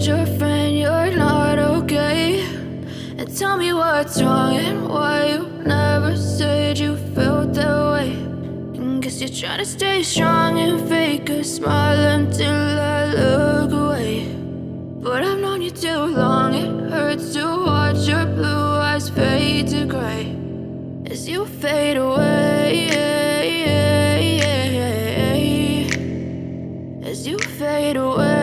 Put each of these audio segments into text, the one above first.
told your friend you're not okay? And tell me what's wrong and why you never said you felt that way. And guess you're trying to stay strong and fake a smile until I look away. But I've known you too long, it hurts to watch your blue eyes fade to gray as you fade away, as you fade away.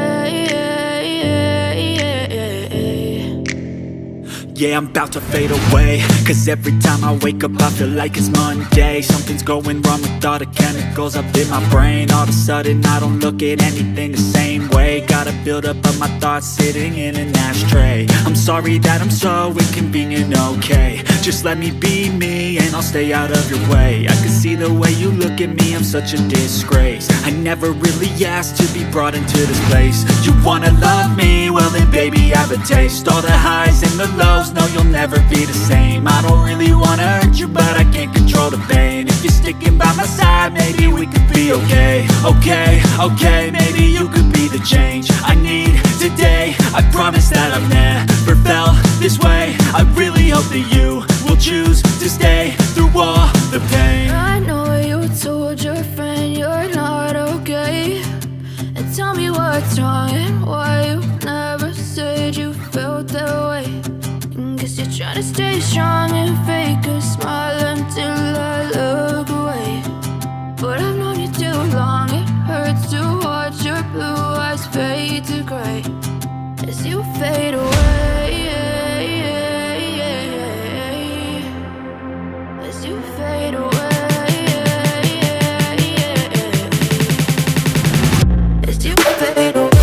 Yeah, I'm about to fade away, cause every time I wake up I feel like it's Monday. Something's going wrong with all the chemicals up in my brain. All of a sudden I don't look at anything the same way. Got a buildup of my thoughts sitting in an ashtray. I'm sorry that I'm so inconvenient, okay? Just let me be me and I'll stay out of your way. I can see the way you look at me, I'm such a disgrace. I never really asked to be brought into this place. You wanna love me? Well then baby have a taste. All the highs and the lows, no, you'll never be the same. I don't really wanna hurt you, but I can't control the pain. If you're sticking by my side, maybe we could be okay. Okay, maybe you could be the change I need today. I promise that I've never felt this way. I really hope that you will choose to stay through all the pain. I know you told your friend you're not okay. And tell me what's wrong and why you never said you felt that way. Guess you're trying to stay strong and fake a smile until I look away. But I've known you too long, it hurts to watch your blue eyes fade to gray as you fade away, as you fade away, as you fade away.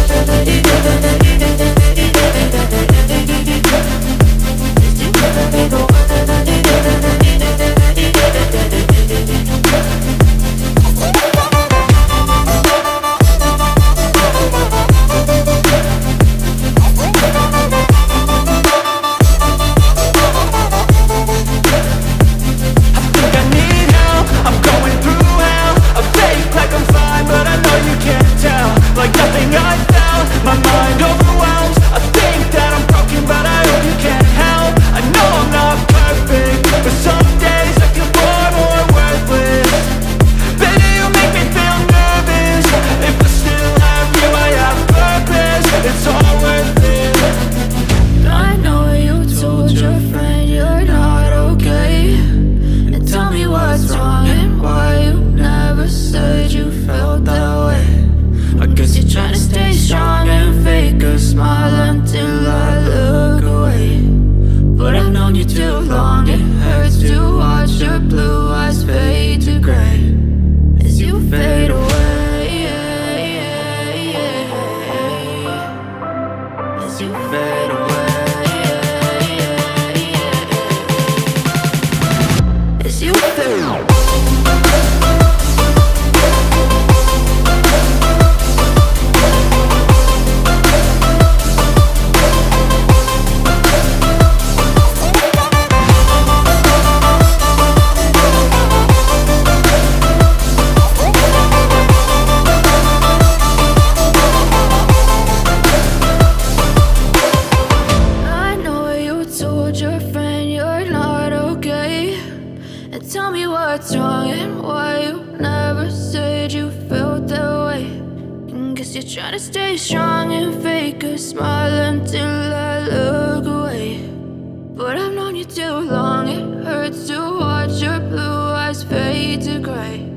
What's wrong and why you never said you felt that way. And guess you're trying to stay strong and fake a smile until I look away. But I've known you too long, it hurts to watch your blue eyes fade to gray